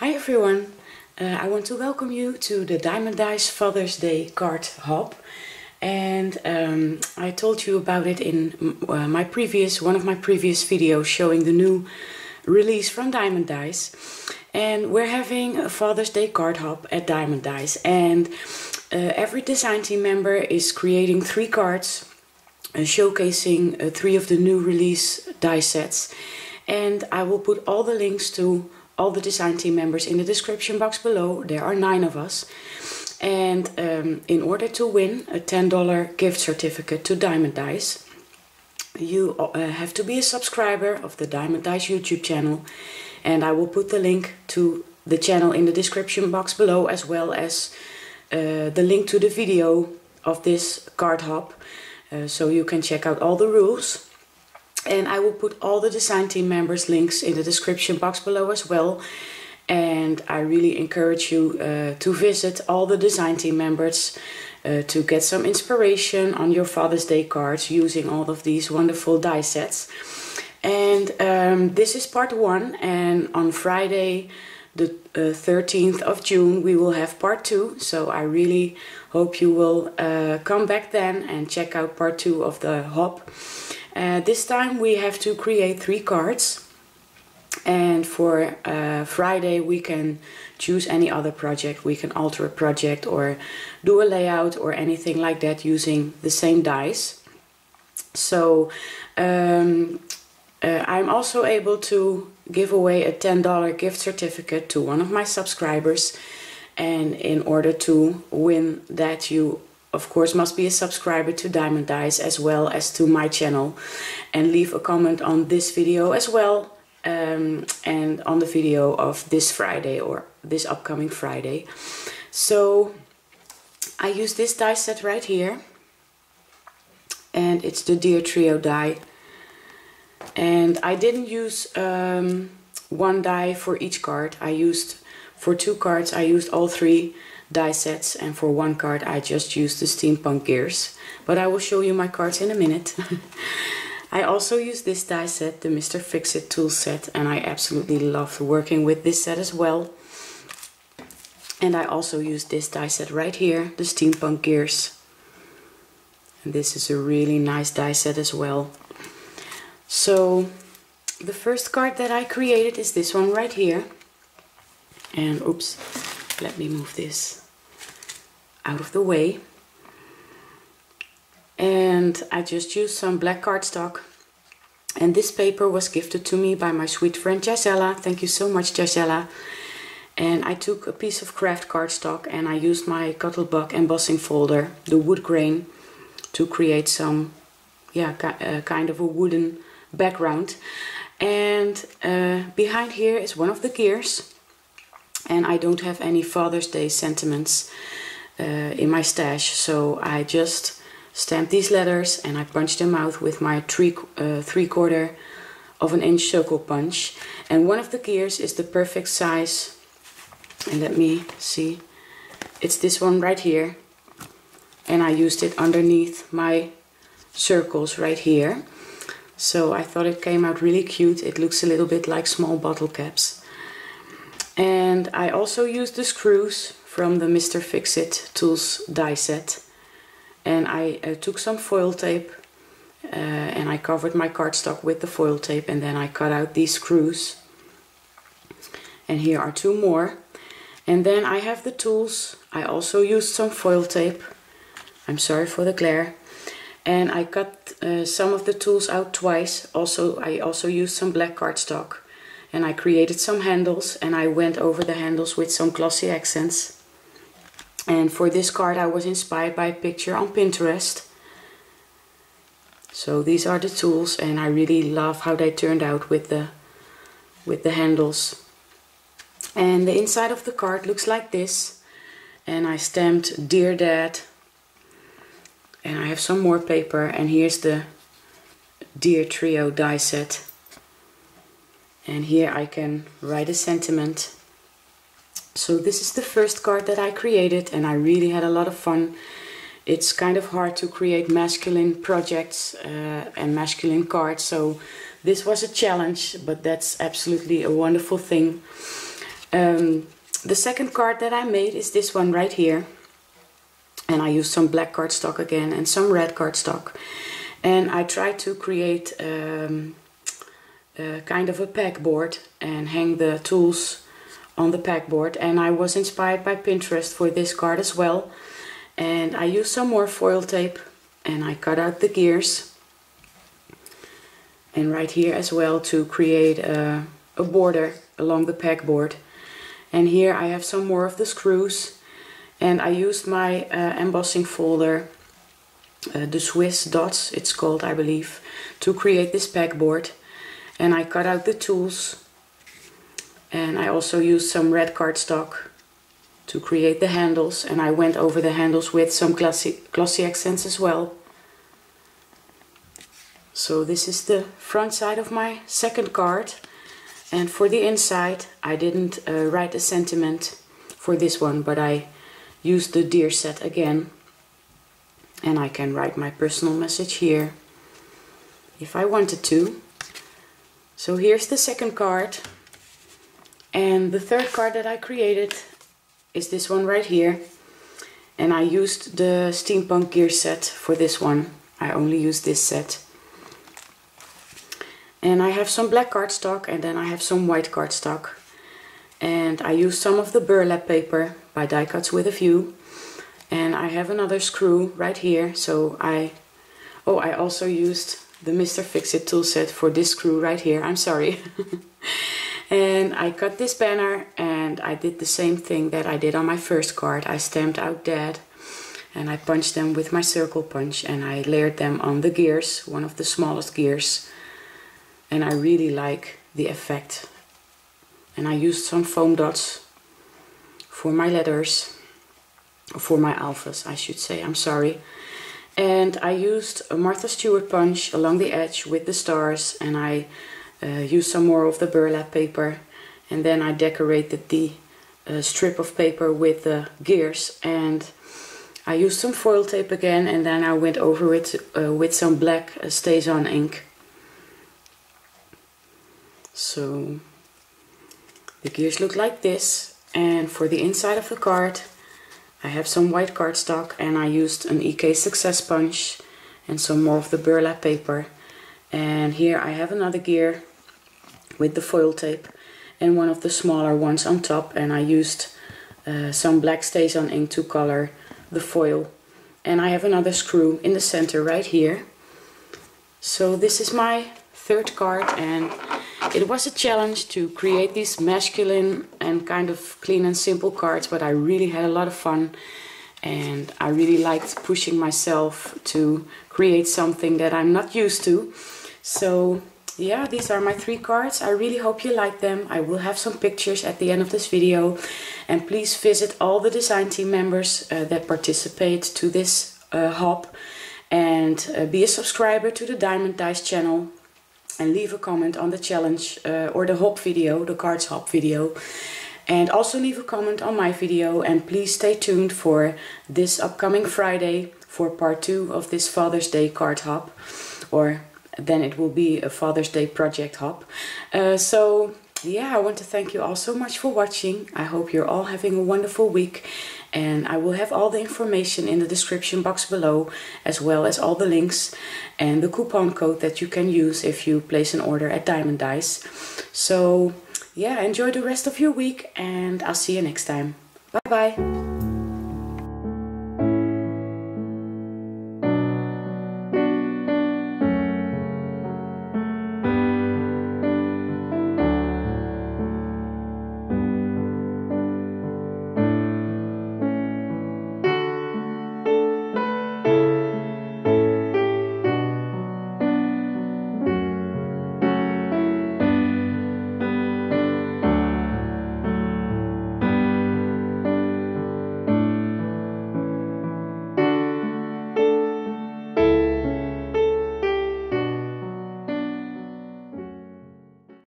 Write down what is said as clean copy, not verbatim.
Hi everyone, I want to welcome you to the Diemond Dies Father's Day card hop, and I told you about it in one of my previous videos showing the new release from Diemond Dies. And we're having a Father's Day card hop at Diemond Dies, and every design team member is creating 3 cards showcasing 3 of the new release die sets, and I will put all the links to all the design team members in the description box below. There are 9 of us, and in order to win a $10 gift certificate to Diemond Dies, you have to be a subscriber of the Diemond Dies YouTube channel, and I will put the link to the channel in the description box below, as well as the link to the video of this card hop, so you can check out all the rules. And I will put all the design team members' links in the description box below as well. And I really encourage you to visit all the design team members to get some inspiration on your Father's Day cards using all of these wonderful die sets. And this is part 1, and on Friday the 13th of June we will have part 2. So I really hope you will come back then and check out part 2 of the hop. This time we have to create 3 cards, and for Friday we can choose any other project. We can alter a project or do a layout or anything like that using the same dies. So I'm also able to give away a $10 gift certificate to one of my subscribers, and in order to win that, you of course must be a subscriber to Diemond Dies as well as to my channel, and leave a comment on this video as well, and on the video of this Friday or this upcoming Friday. So I use this die set right here, and it's the Deer Trio die, and I didn't use one die for each card. For 2 cards I used all 3 die sets, and for 1 card I just used the steampunk gears, but I will show you my cards in a minute. I also use this die set, the Mr. Fix-It tool set, and I absolutely love working with this set as well. And I also use this die set right here, the steampunk gears, and this is a really nice die set as well. So the first card that I created is this one right here, and oops, let me move this out of the way. And I just used some black cardstock, and this paper was gifted to me by my sweet friend Gisela. Thank you so much, Gisela. And I took a piece of craft cardstock and I used my Cuttlebug embossing folder, the wood grain, to create some, kind of a wooden background. And behind here is one of the gears, and I don't have any Father's Day sentiments in my stash, so I just stamped these letters and I punched them out with my 3/4 of an inch circle punch. And one of the gears is the perfect size, and let me see, it's this one right here, and I used it underneath my circles right here. So I thought it came out really cute. It looks a little bit like small bottle caps. And I also used the screws from the Mr. Fix-It Tools die set. And I took some foil tape and I covered my cardstock with the foil tape, and then I cut out these screws. And here are 2 more. And then I have the tools. I also used some foil tape. I'm sorry for the glare. And I cut some of the tools out twice. I also used some black cardstock, and I created some handles, and I went over the handles with some glossy accents. And for this card I was inspired by a picture on Pinterest. So these are the tools, and I really love how they turned out with the handles. And the inside of the card looks like this, and I stamped Dear Dad. And I have some more paper, and here's the Deer Trio die set. And here I can write a sentiment. So this is the first card that I created, and I really had a lot of fun. It's kind of hard to create masculine projects and masculine cards, so this was a challenge, but that's absolutely a wonderful thing. The second card that I made is this one right here. And I used some black cardstock again and some red cardstock. And I tried to create kind of a pegboard and hang the tools on the pegboard. And I was inspired by Pinterest for this card as well. And I used some more foil tape and I cut out the gears. And right here as well to create a border along the pegboard. And here I have some more of the screws. And I used my embossing folder, the Swiss dots it's called I believe, to create this pegboard. And I cut out the tools. And I also used some red cardstock to create the handles. And I went over the handles with some glossy accents as well. So this is the front side of my second card. And for the inside I didn't write a sentiment for this one, but I used the deer set again. And I can write my personal message here if I wanted to. So here's the second card. And the third card that I created is this one right here. And I used the steampunk gear set for this one. I only used this set. And I have some black cardstock and then I have some white cardstock. And I used some of the burlap paper by Die Cuts with a View. And I have another screw right here. So I also used the Mr. Fix-It tool set for this screw right here. I'm sorry. And I cut this banner and I did the same thing that I did on my first card. I stamped out Dad and I punched them with my circle punch and I layered them on the gears, one of the smallest gears. And I really like the effect. And I used some foam dots for my letters, for my alphas I should say, I'm sorry. And I used a Martha Stewart punch along the edge with the stars, and I used some more of the burlap paper, and then I decorated the strip of paper with the gears, and I used some foil tape again, and then I went over it with some black StazOn ink. So the gears look like this, and for the inside of the card I have some white cardstock and I used an EK Success punch and some more of the burlap paper. And here I have another gear with the foil tape and one of the smaller ones on top, and I used some black StazOn ink to color the foil. And I have another screw in the center right here. So this is my third card, and it was a challenge to create these masculine and kind of clean and simple cards, but I really had a lot of fun and I really liked pushing myself to create something that I'm not used to. So yeah, these are my 3 cards. I really hope you like them. I will have some pictures at the end of this video, and please visit all the design team members that participate to this hop, and be a subscriber to the Diemond Dies channel. And leave a comment on the challenge or the hop video, the cards hop video. And also leave a comment on my video, and please stay tuned for this upcoming Friday for part 2 of this Father's Day card hop. Or then it will be a Father's Day project hop. So yeah, I want to thank you all so much for watching. I hope you're all having a wonderful week. And I will have all the information in the description box below, as well as all the links and the coupon code that you can use if you place an order at Diemond Dies. So yeah, enjoy the rest of your week and I'll see you next time. Bye bye!